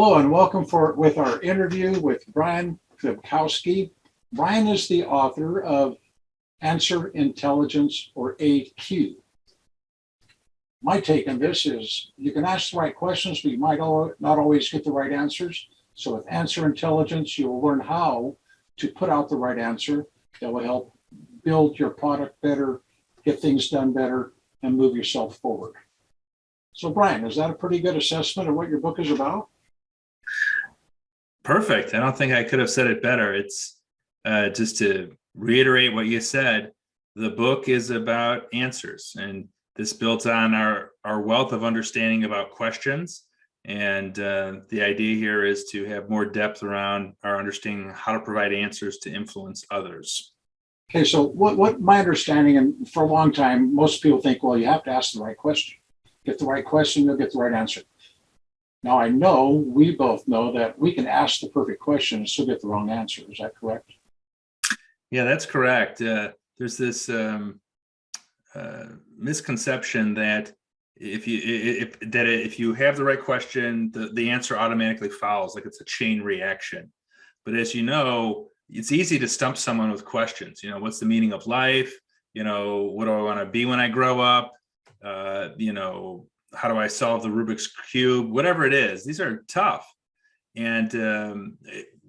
Hello and welcome with our interview with Brian Glibkowski. Brian is the author of Answer Intelligence, or AQ. My take on this is you can ask the right questions, but you might not always get the right answers. So with Answer Intelligence, you will learn how to put out the right answer that will help build your product better, get things done better, and move yourself forward. So Brian, is that a pretty good assessment of what your book is about? Perfect. I don't think I could have said it better. It's just to reiterate what you said, the book is about answers, and this builds on our wealth of understanding about questions. And the idea here is to have more depth around our understanding how to provide answers to influence others. Okay, so what my understanding, and for a long time, most people think, well, you have to ask the right question. Get the right question, you'll get the right answer. Now, I know, we both know that we can ask the perfect question and still get the wrong answer. Is that correct? Yeah, that's correct. There's this misconception that if you have the right question, the answer automatically follows, like it's a chain reaction. But as you know, it's easy to stump someone with questions. You know, what's the meaning of life? You know, what do I want to be when I grow up? You know, how do I solve the Rubik's Cube? Whatever it is, these are tough. And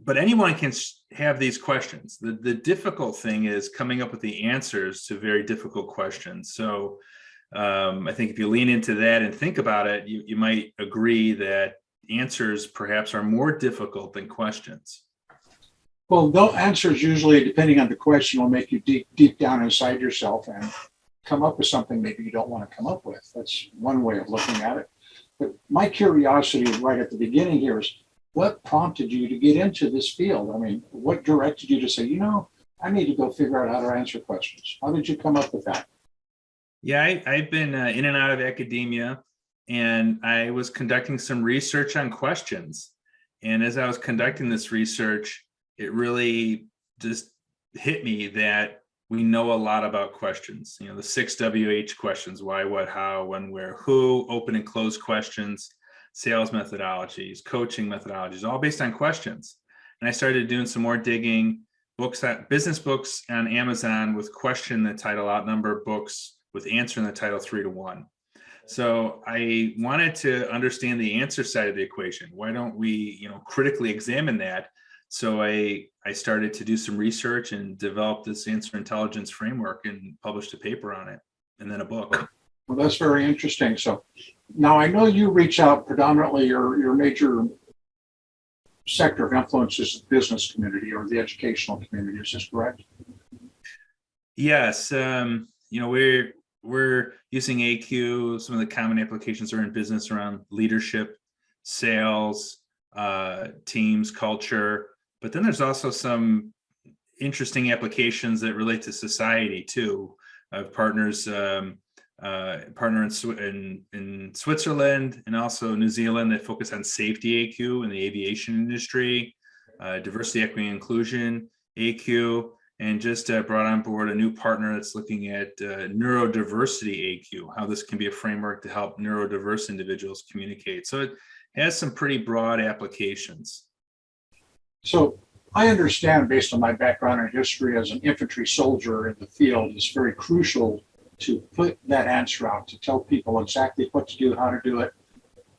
but anyone can have these questions. The difficult thing is coming up with the answers to very difficult questions. So I think if you lean into that and think about it, you might agree that answers perhaps are more difficult than questions. Well, the answers usually, depending on the question, will make you deep down inside yourself and come up with something maybe you don't want to come up with. That's one way of looking at it. But my curiosity right at the beginning here is, what prompted you to get into this field? I mean, what directed you to say, you know, I need to go figure out how to answer questions? How did you come up with that? Yeah, I've been in and out of academia, and I was conducting some research on questions. And as I was conducting this research, it really just hit me that we know a lot about questions. You know, the 6 WH questions: why, what, how, when, where, who, open and close questions, sales methodologies, coaching methodologies, all based on questions. And I started doing some more digging, business books on Amazon with question in the title outnumber books with answer in the title 3-to-1. So I wanted to understand the answer side of the equation. Why don't we, you know, critically examine that? So I started to do some research and develop this answer intelligence framework and published a paper on it, and then a book. Well, that's very interesting. So now I know you reach out predominantly, your major sector of influence is the business community or the educational community. Is this correct? Yes. You know, we're using AQ. Some of the common applications are in business around leadership, sales, teams, culture. But then there's also some interesting applications that relate to society too. Partners partner in Switzerland and also New Zealand that focus on safety AQ in the aviation industry, diversity, equity, and inclusion AQ, and just brought on board a new partner that's looking at neurodiversity AQ, how this can be a framework to help neurodiverse individuals communicate. So it has some pretty broad applications. So I understand, based on my background and history as an infantry soldier in the field, it's very crucial to put that answer out, to tell people exactly what to do, how to do it,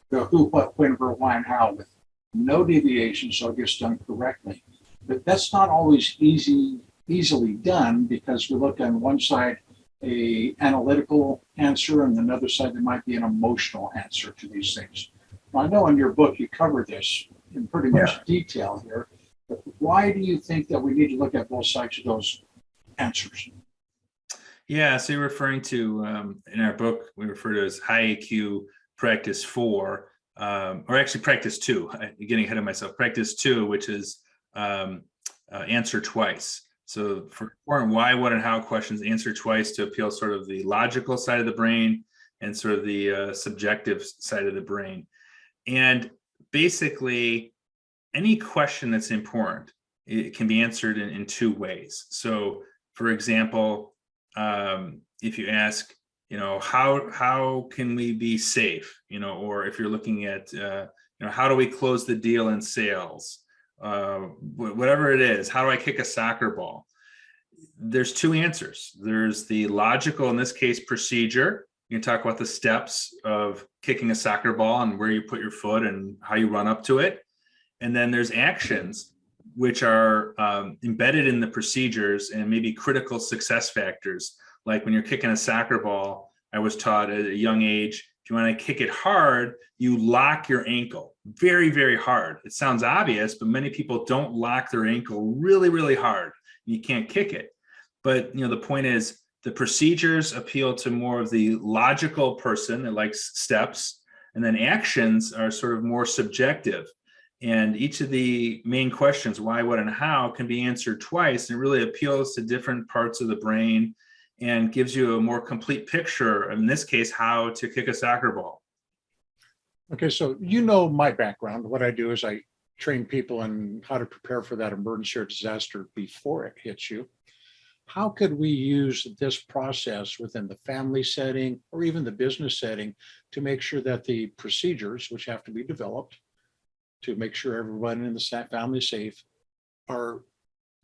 the who, what, when, where, why, and how, with no deviation, so it gets done correctly. But that's not always easily done, because we look on one side a analytical answer, and another side there might be an emotional answer to these things. Now, I know in your book you cover this in pretty much detail here, but why do you think that we need to look at both sides of those answers? Yeah, so you're referring to, in our book, we refer to as high AQ practice 4, or actually practice 2, I'm getting ahead of myself, practice 2, which is answer twice. So for important why, what, and how questions, answer twice to appeal sort of the logical side of the brain and sort of the subjective side of the brain. And basically, any question that's important, it can be answered in 2 ways. So for example, if you ask, you know, how can we be safe, you know, or if you're looking at how do we close the deal in sales? Whatever it is, how do I kick a soccer ball? There's two answers. There's the logical, in this case, procedure. You can talk about the steps of kicking a soccer ball and where you put your foot and how you run up to it. And then there's actions, which are embedded in the procedures and maybe critical success factors. Like when you're kicking a soccer ball, I was taught at a young age, if you want to kick it hard, you lock your ankle very, very hard. It sounds obvious, but many people don't lock their ankle really, really hard. You can't kick it. But the point is, the procedures appeal to more of the logical person that likes steps, and then actions are sort of more subjective. And each of the main questions, why, what, and how, can be answered twice, and really appeals to different parts of the brain and gives you a more complete picture, in this case, how to kick a soccer ball. Okay, so my background. What I do is I train people on how to prepare for that emergency or disaster before it hits you. How could we use this process within the family setting or even the business setting to make sure that the procedures, which have to be developed to make sure everyone in the family is safe, are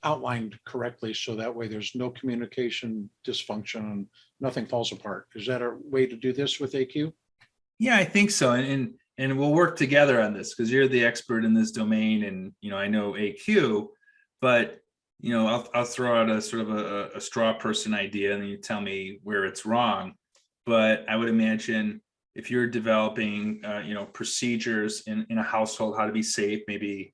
outlined correctly, so that way there's no communication dysfunction and nothing falls apart? Is that a way to do this with AQ? Yeah, I think so. And we'll work together on this because you're the expert in this domain, and I know AQ, but I'll throw out a sort of a straw person idea, and you tell me where it's wrong. But I would imagine if you're developing, procedures in a household, how to be safe, maybe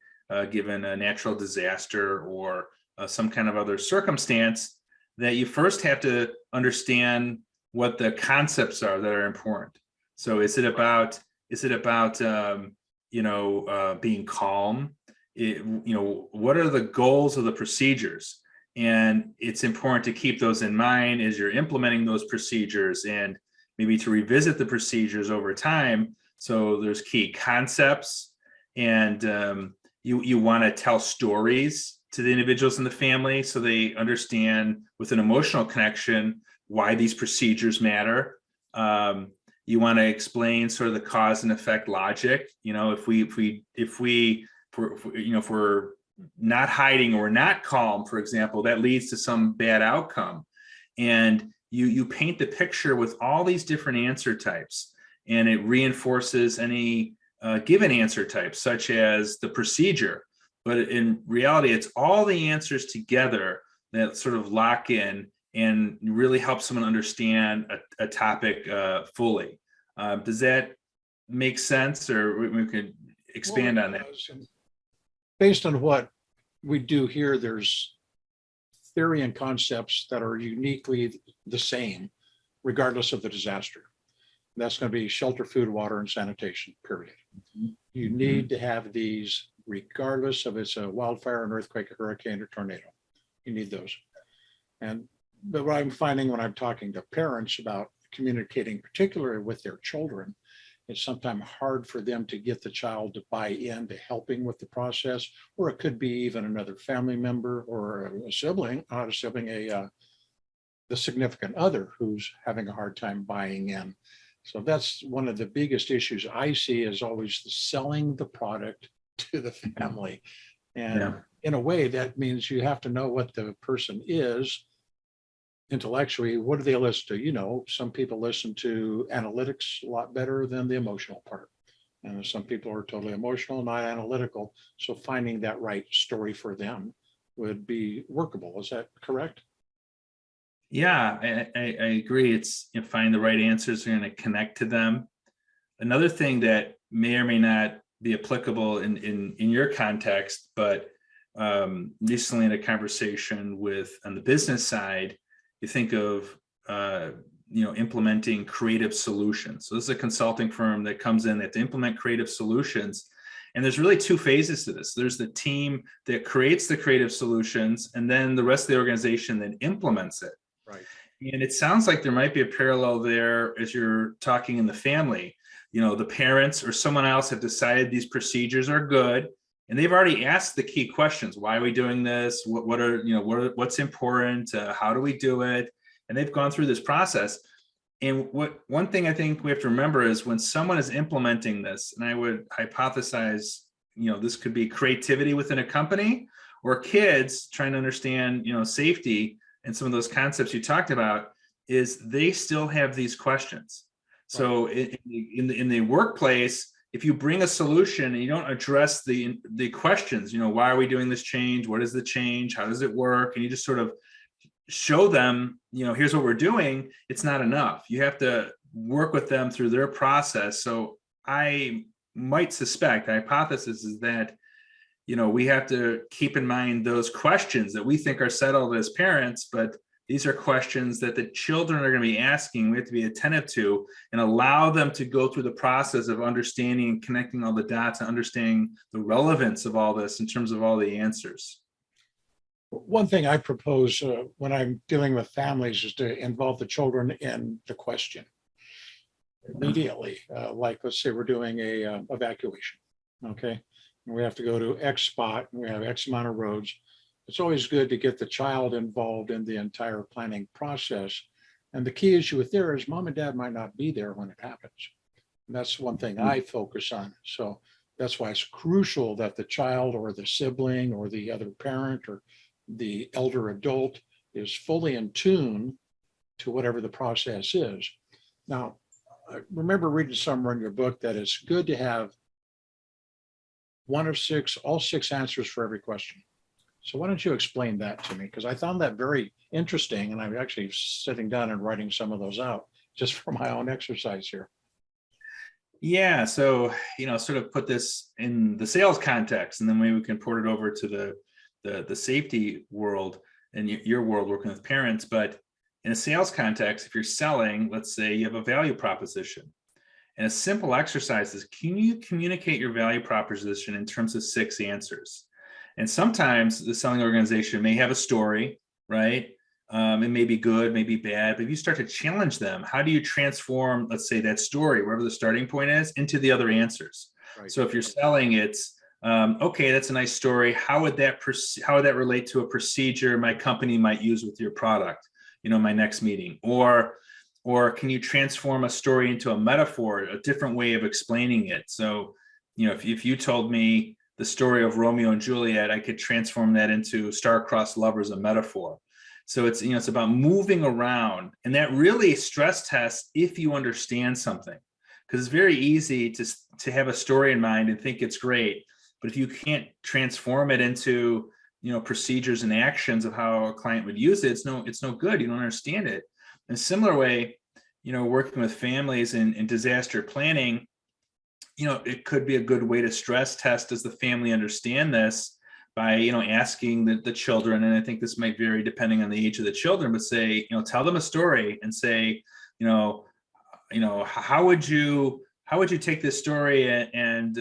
given a natural disaster or some kind of other circumstance, that you first have to understand what the concepts are that are important. So is it about being calm? What are the goals of the procedures? And it's important to keep those in mind as you're implementing those procedures, and maybe to revisit the procedures over time. So there's key concepts, and you want to tell stories to the individuals in the family so they understand with an emotional connection why these procedures matter. You want to explain sort of the cause and effect logic. If we're not hiding or not calm, for example, that leads to some bad outcome. And you paint the picture with all these different answer types, and it reinforces any given answer type, such as the procedure. But in reality, it's all the answers together that sort of lock in and really help someone understand a topic fully. Does that make sense, or we could expand on that? Based on what we do here, there's theory and concepts that are uniquely the same, regardless of the disaster. That's going to be shelter, food, water, and sanitation, period. Mm-hmm. You need to have these regardless of it's a wildfire, an earthquake, a hurricane, or tornado. You need those. But what I'm finding when I'm talking to parents about communicating, particularly with their children, it's sometimes hard for them to get the child to buy into helping with the process, or it could be even another family member or a sibling, the significant other who's having a hard time buying in. So that's one of the biggest issues I see, is always selling the product to the family. And in a way, that means you have to know what the person is intellectually. What do they listen to? Some people listen to analytics a lot better than the emotional part. And some people are totally emotional, not analytical. So finding that right story for them would be workable. Is that correct? Yeah, I agree. It's find the right answers are going to connect to them. Another thing that may or may not be applicable in your context, but recently in a conversation on the business side, you think of implementing creative solutions. So this is a consulting firm that comes in that to implement creative solutions. And there's really two phases to this. There's the team that creates the creative solutions, and then the rest of the organization that implements it. Right. And it sounds like there might be a parallel there as you're talking in the family. The parents or someone else have decided these procedures are good, and they've already asked the key questions. Why are we doing this? What's important? How do we do it? And they've gone through this process. And one thing I think we have to remember is when someone is implementing this, and I would hypothesize, this could be creativity within a company or kids trying to understand, safety and some of those concepts you talked about, is they still have these questions. So in the workplace, if you bring a solution and you don't address the questions, why are we doing this change? What is the change? How does it work? And you just sort of show them, here's what we're doing, it's not enough. You have to work with them through their process. So I might suspect, the hypothesis is that, we have to keep in mind those questions that we think are settled as parents, but these are questions that the children are going to be asking. We have to be attentive to and allow them to go through the process of understanding and connecting all the dots and understanding the relevance of all this in terms of all the answers. One thing I propose when I'm dealing with families is to involve the children in the question immediately. Like, let's say we're doing a evacuation, okay? And we have to go to X spot, and we have X amount of roads. It's always good to get the child involved in the entire planning process. And the key issue with there is mom and dad might not be there when it happens. And that's one thing I focus on. So that's why it's crucial that the child or the sibling or the other parent or the elder adult is fully in tune to whatever the process is. Now, I remember reading somewhere in your book that it's good to have one of six, all six answers for every question. So why don't you explain that to me? Because I found that very interesting, and I'm actually sitting down and writing some of those out just for my own exercise here. Yeah, so sort of put this in the sales context, and then maybe we can port it over to the safety world and your world working with parents. But in a sales context, if you're selling, let's say you have a value proposition. And a simple exercise is, can you communicate your value proposition in terms of 6 answers? And sometimes the selling organization may have a story, right? It may be good, may be bad, but if you start to challenge them, how do you transform, let's say, that story, wherever the starting point is, into the other answers? Right. So if you're selling, it's, okay, that's a nice story. How would that relate to a procedure my company might use with your product, my next meeting? Or can you transform a story into a metaphor, a different way of explaining it? So, if you told me the story of Romeo and Juliet, I could transform that into star-crossed lovers, a metaphor. So it's, it's about moving around, and that really stress tests if you understand something, because it's very easy to have a story in mind and think it's great. But if you can't transform it into, procedures and actions of how a client would use it, it's no good. You don't understand it. In a similar way, working with families in disaster planning, it could be a good way to stress test, does the family understand this, by, asking the children, and I think this might vary depending on the age of the children, but say, tell them a story and say, how would you take this story and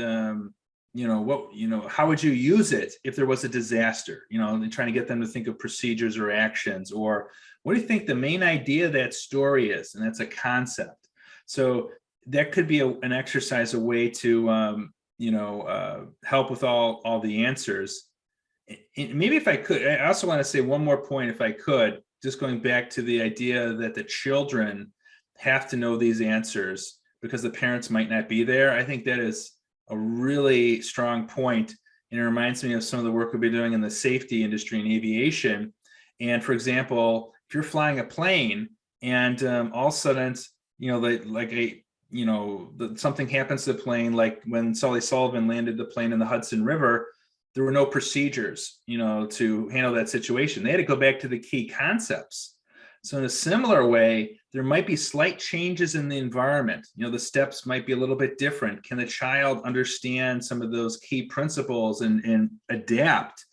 how would you use it if there was a disaster? And trying to get them to think of procedures or actions, or what do you think the main idea of that story is? And that's a concept. So that could be an exercise, a way to, help with all the answers. And maybe if I could, I also want to say one more point, if I could, just going back to the idea that the children have to know these answers because the parents might not be there. I think that is a really strong point, and it reminds me of some of the work we've been doing in the safety industry and aviation. And for example, if you're flying a plane and all of a sudden, something happens to the plane, like when Sully Sullivan landed the plane in the Hudson River, there were no procedures, to handle that situation. They had to go back to the key concepts. So in a similar way, there might be slight changes in the environment. The steps might be a little bit different. Can the child understand some of those key principles and adapt?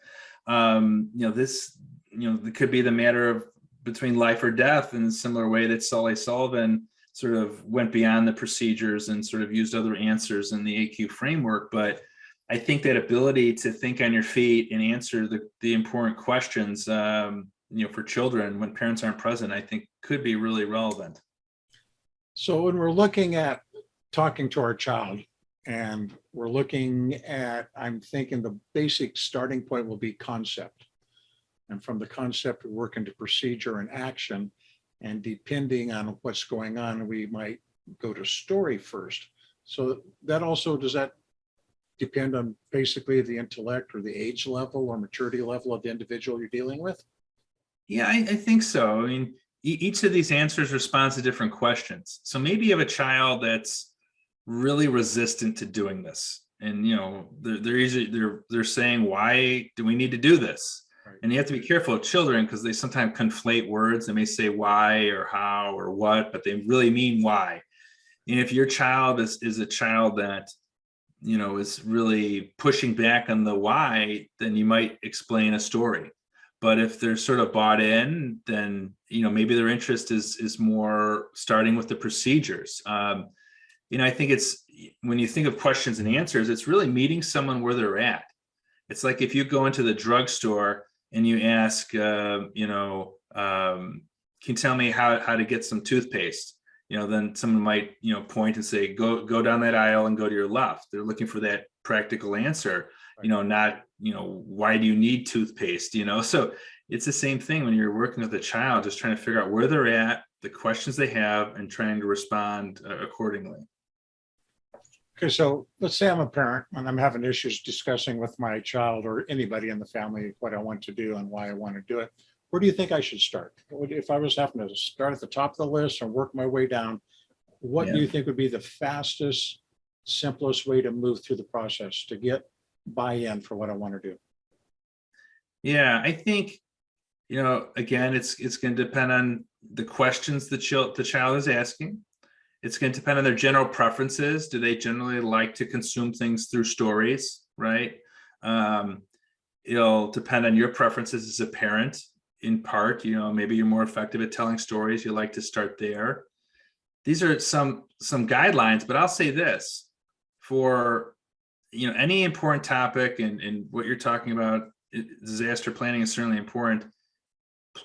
It could be the matter of between life or death, in a similar way that Sully Sullivan sort of went beyond the procedures and sort of used other answers in the AQ framework. But I think that ability to think on your feet and answer the important questions, for children when parents aren't present, I think could be really relevant. So when we're looking at talking to our child and we're looking at, I'm thinking the basic starting point will be concept. And from the concept, we work into procedure and action. And depending on what's going on, we might go to story first. So that also, does that depend on basically the intellect or the age level or maturity level of the individual you're dealing with? Yeah, I think so. I mean, each of these answers responds to different questions. So maybe you have a child that's really resistant to doing this, and they're saying, "Why do we need to do this?" Right. And you have to be careful of children because they sometimes conflate words. They may say why or how or what, but they really mean why. And if your child is a child that is really pushing back on the why, then you might explain a story. But if they're sort of bought in, then maybe their interest is more starting with the procedures. I think it's, when you think of questions and answers, it's really meeting someone where they're at. It's like if you go into the drugstore and you ask, can you tell me how to get some toothpaste? Then someone might, point and say, go down that aisle and go to your left. They're looking for that practical answer, not, why do you need toothpaste? So it's the same thing when you're working with a child, just trying to figure out where they're at, the questions they have, and trying to respond accordingly. Okay, so let's say I'm a parent and I'm having issues discussing with my child or anybody in the family what I want to do and why I want to do it. Where do you think I should start? If I was having to start at the top of the list and work my way down, what do you think would be the fastest, simplest way to move through the process to get buy-in for what I want to do? Yeah, I think, again, it's going to depend on the questions the child is asking. It's going to depend on their general preferences. Do they generally like to consume things through stories, right? It'll depend on your preferences as a parent. In part, maybe you're more effective at telling stories. You like to start there. These are some guidelines, but I'll say this: for any important topic, and what you're talking about, disaster planning is certainly important.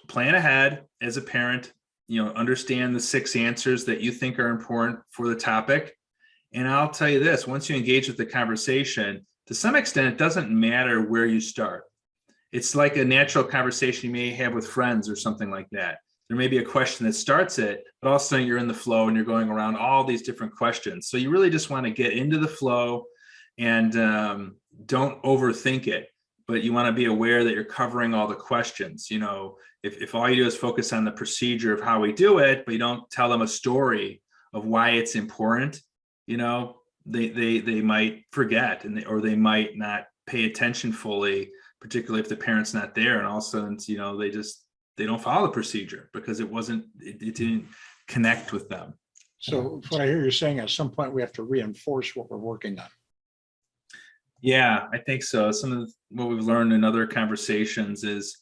Plan ahead as a parent. Understand the 6 answers that you think are important for the topic. And I'll tell you this: once you engage with the conversation, to some extent, it doesn't matter where you start. It's like a natural conversation you may have with friends or something like that. There may be a question that starts it, but all of a sudden you're in the flow and you're going around all these different questions. So you really just want to get into the flow and don't overthink it, but you want to be aware that you're covering all the questions. If all you do is focus on the procedure of how we do it, but you don't tell them a story of why it's important, they might forget, or they might not pay attention fully, particularly if the parent's not there, and all of a sudden, they don't follow the procedure because it didn't connect with them. So what I hear you saying, at some point we have to reinforce what we're working on. Yeah, I think so. Some of what we've learned in other conversations is,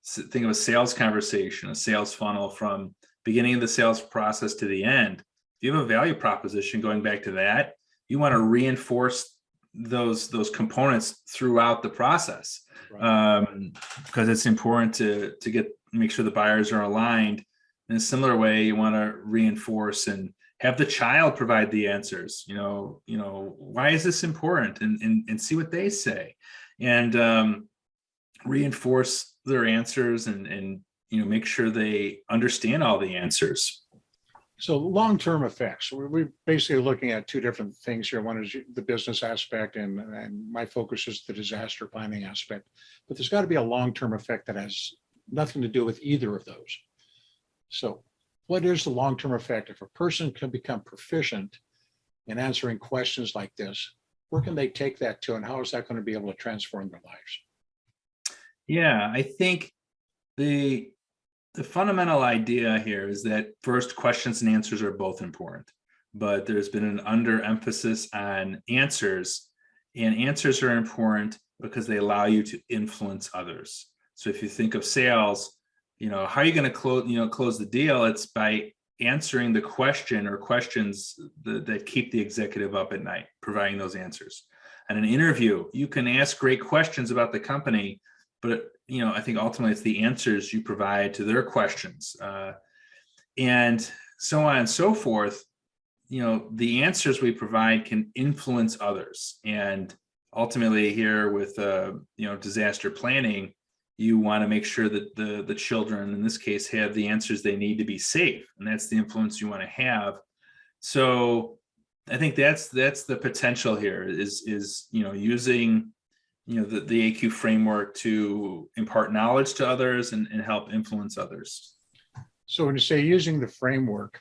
think of a sales conversation, a sales funnel from beginning of the sales process to the end. If you have a value proposition, going back to that, you want to reinforce those components throughout the process. Right. Because it's important to make sure the buyers are aligned. In a similar way, you want to reinforce and have the child provide the answers. Why is this important, and see what they say, and reinforce their answers, and make sure they understand all the answers. So long-term effects, we're basically looking at 2 different things here. One is the business aspect, and my focus is the disaster planning aspect. But there's got to be a long-term effect that has nothing to do with either of those. So what is the long-term effect? If a person can become proficient in answering questions like this, where can they take that to, and how is that going to be able to transform their lives? Yeah, I think the fundamental idea here is that, first, questions and answers are both important, but there's been an underemphasis on answers, and answers are important because they allow you to influence others. So if you think of sales, how are you going to close the deal? It's by answering the question or questions that keep the executive up at night, providing those answers. In an interview, you can ask great questions about the company, but I think ultimately it's the answers you provide to their questions, and so on and so forth. The answers we provide can influence others, and ultimately here with disaster planning, you want to make sure that the children in this case have the answers they need to be safe, and that's the influence you want to have. So I think that's the potential here is using the AQ framework to impart knowledge to others and help influence others. So when you say using the framework,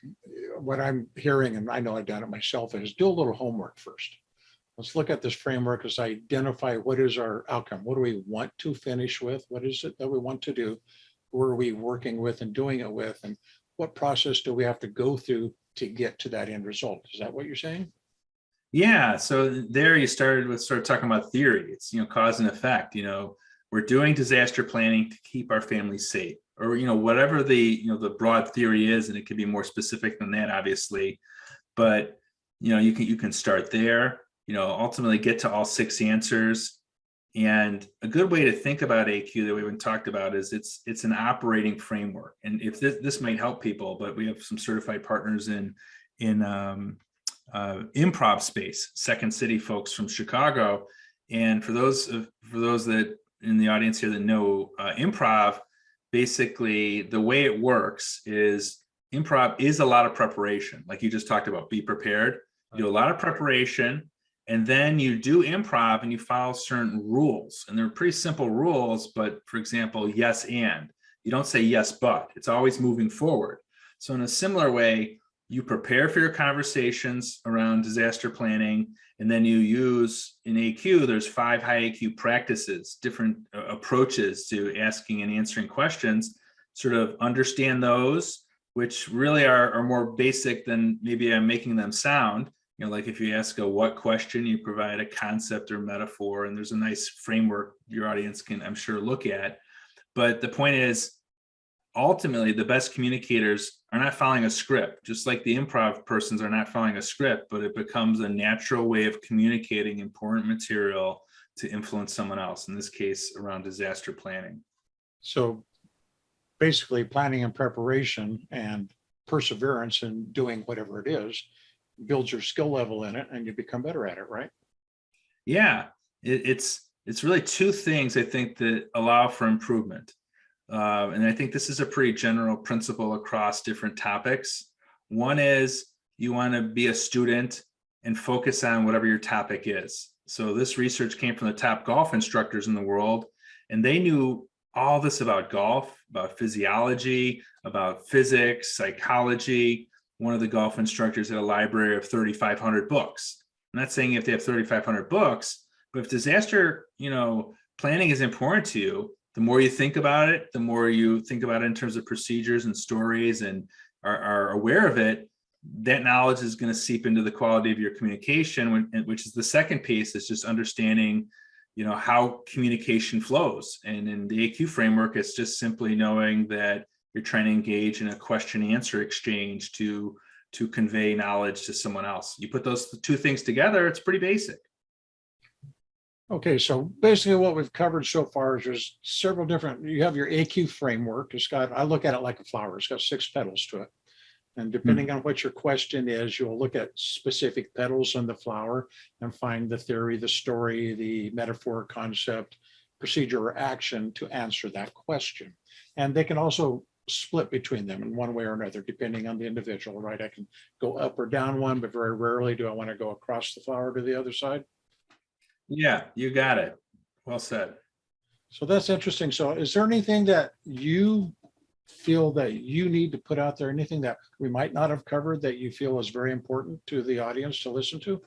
what I'm hearing, and I know I've done it myself, is do a little homework first. Let's look at this framework as identify what is our outcome. What do we want to finish with? What is it that we want to do? Who are we working with and doing it with? And what process do we have to go through to get to that end result? Is that what you're saying? Yeah. So there you started with sort of talking about theory. It's, cause and effect. We're doing disaster planning to keep our families safe, or, whatever the broad theory is, and it could be more specific than that, obviously. But, you can start there, ultimately get to all 6 answers. And a good way to think about AQ that we haven't talked about is it's an operating framework. And if this might help people, but we have some certified partners in improv space, Second City folks from Chicago. And for those that in the audience here that know improv, basically the way it works is improv is a lot of preparation. Like you just talked about, be prepared. You do a lot of preparation, and then you do improv and you follow certain rules. And they're pretty simple rules, but for example, yes, and you don't say yes, but it's always moving forward. So in a similar way, you prepare for your conversations around disaster planning, and then you use in AQ, there's 5 high AQ practices, different approaches to asking and answering questions, sort of understand those, which really are more basic than maybe I'm making them sound. Like if you ask a what question, you provide a concept or metaphor, and there's a nice framework your audience can, I'm sure, look at. But the point is, ultimately, the best communicators are not following a script, just like the improv persons are not following a script, but it becomes a natural way of communicating important material to influence someone else, in this case, around disaster planning. So basically, planning and preparation and perseverance in doing whatever it is builds your skill level in it, and you become better at it, right? Yeah, it's really 2 things I think that allow for improvement. And I think this is a pretty general principle across different topics. One is you want to be a student and focus on whatever your topic is. So this research came from the top golf instructors in the world, and they knew all this about golf, about physiology, about physics, psychology. One of the golf instructors had a library of 3,500 books. I'm not saying you have to have 3,500 books, but if disaster, planning is important to you, the more you think about it, the more you think about it in terms of procedures and stories and are aware of it, that knowledge is going to seep into the quality of your communication, which is the second piece, is just understanding, how communication flows. And in the AQ framework, it's just simply knowing that you're trying to engage in a question answer exchange to convey knowledge to someone else. You put those 2 things together, it's pretty basic. Okay, so basically what we've covered so far is there's several different, you have your AQ framework. I look at it like a flower. It's got 6 petals to it. And depending on what your question is, you'll look at specific petals on the flower and find the theory, the story, the metaphor, concept, procedure, or action to answer that question. And they can also split between them in one way or another, depending on the individual, right? I can go up or down one, but very rarely do I want to go across the flower to the other side. Yeah, you got it. Well said. So that's interesting. So is there anything that you feel that you need to put out there, anything that we might not have covered that you feel is very important to the audience to listen to?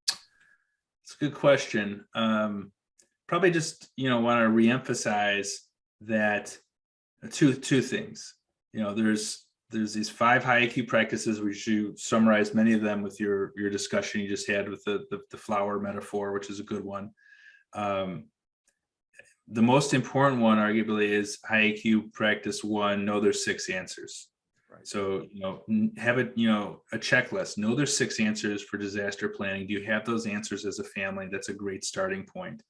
It's a good question. Probably just, want to reemphasize that two things. There's these 5 high IQ practices, which you summarized many of them with your discussion you just had with the flower metaphor, which is a good one. The most important one, arguably, is high IQ practice 1, know there's 6 answers. Right. So, have a checklist, know there's 6 answers for disaster planning. Do you have those answers as a family? That's a great starting point.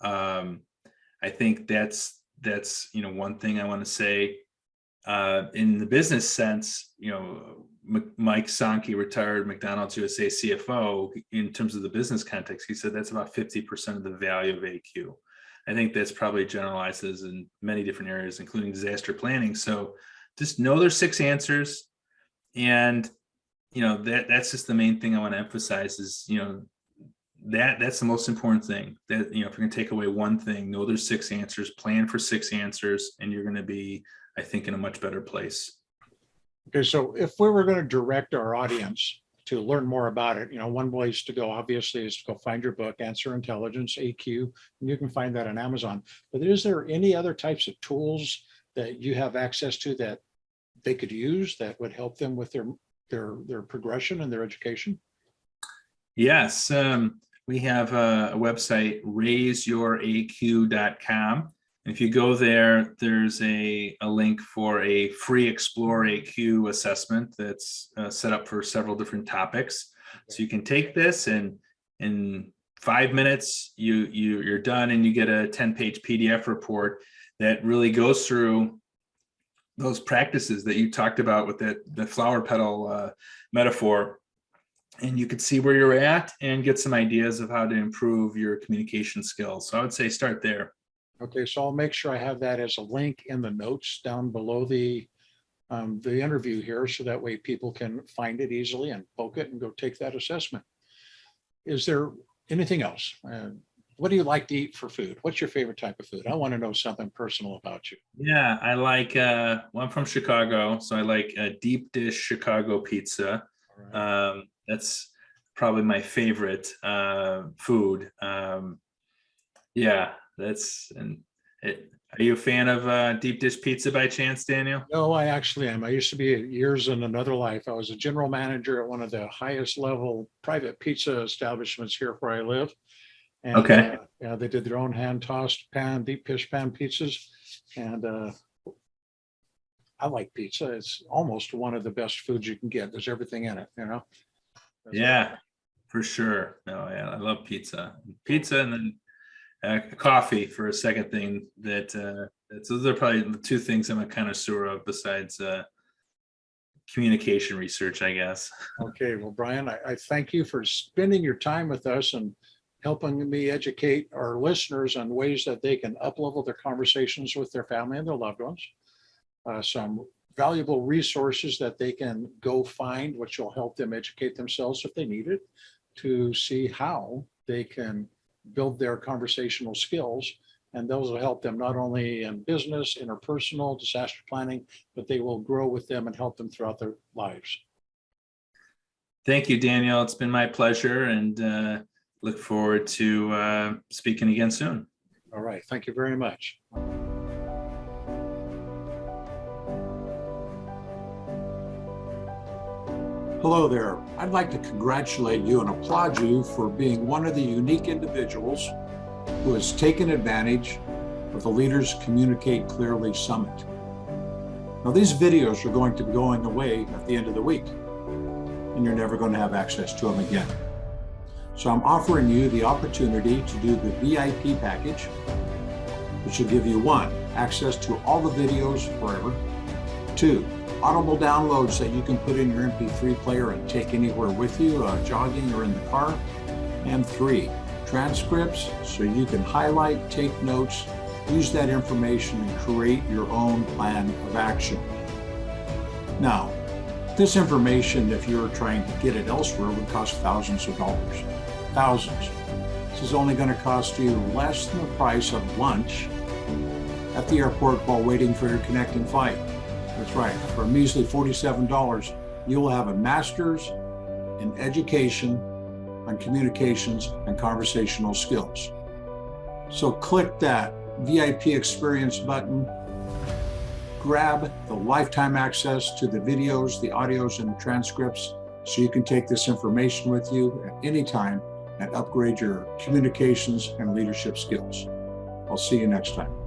I think that's one thing I want to say. In the business sense, Mike Sankey, retired McDonald's USA CFO, in terms of the business context, he said that's about 50% of the value of AQ. I think that's probably generalizes in many different areas, including disaster planning. So just know there's 6 answers. And, that's just the main thing I want to emphasize is, that's the most important thing. That, if you're going to take away one thing, know there's 6 answers, plan for 6 answers, and you're going to be, I think, in a much better place. Okay, so if we were going to direct our audience to learn more about it, one place to go obviously is to go find your book, Answer Intelligence, AQ, and you can find that on Amazon. But is there any other types of tools that you have access to that they could use that would help them with their progression and their education? Yes, we have a website, raiseyouraq.com. And if you go there, there's a link for a free Explore AQ assessment that's set up for several different topics. So you can take this, and in 5 minutes, you're done, and you get a 10-page PDF report that really goes through those practices that you talked about with the flower petal metaphor. And you can see where you're at and get some ideas of how to improve your communication skills. So I would say start there. Okay, so I'll make sure I have that as a link in the notes down below the interview here, so that way people can find it easily and poke it and go take that assessment. Is there anything else? What do you like to eat for food? What's your favorite type of food? I want to know something personal about you. Yeah, I like, well, I'm from Chicago, so I like a deep dish Chicago pizza. Right. That's probably my favorite food. Yeah, are you a fan of deep dish pizza by chance, Daniel? No, I actually am. I used to be years in another life. I was a general manager at one of the highest level private pizza establishments here where I live. And, okay. Yeah, they did their own hand tossed deep dish pan pizzas. And I like pizza. It's almost one of the best foods you can get. There's everything in it, Yeah, for sure. No, yeah, I love pizza. Pizza, and then coffee for a second thing. Those are probably the 2 things I'm a connoisseur of, besides communication research, I guess. Okay, well, Brian, I thank you for spending your time with us and helping me educate our listeners on ways that they can up-level their conversations with their family and their loved ones. Some valuable resources that they can go find, which will help them educate themselves if they need it, to see how they can build their conversational skills. And those will help them not only in business, interpersonal, disaster planning, but they will grow with them and help them throughout their lives. Thank you, Daniel. It's been my pleasure, and look forward to speaking again soon. All right. Thank you very much. Hello there. I'd like to congratulate you and applaud you for being one of the unique individuals who has taken advantage of the Leaders Communicate Clearly Summit. Now, these videos are going to be going away at the end of the week, and you're never going to have access to them again. So I'm offering you the opportunity to do the VIP package, which will give you 1, access to all the videos forever, 2, audible downloads that you can put in your MP3 player and take anywhere with you, jogging or in the car, and 3, transcripts so you can highlight, take notes, use that information and create your own plan of action. Now, this information, if you're trying to get it elsewhere, would cost thousands of dollars. Thousands. This is only going to cost you less than the price of lunch at the airport while waiting for your connecting flight. That's right. For a measly $47, you'll have a master's in education on communications and conversational skills. So click that VIP experience button, grab the lifetime access to the videos, the audios, and the transcripts so you can take this information with you at any time and upgrade your communications and leadership skills. I'll see you next time.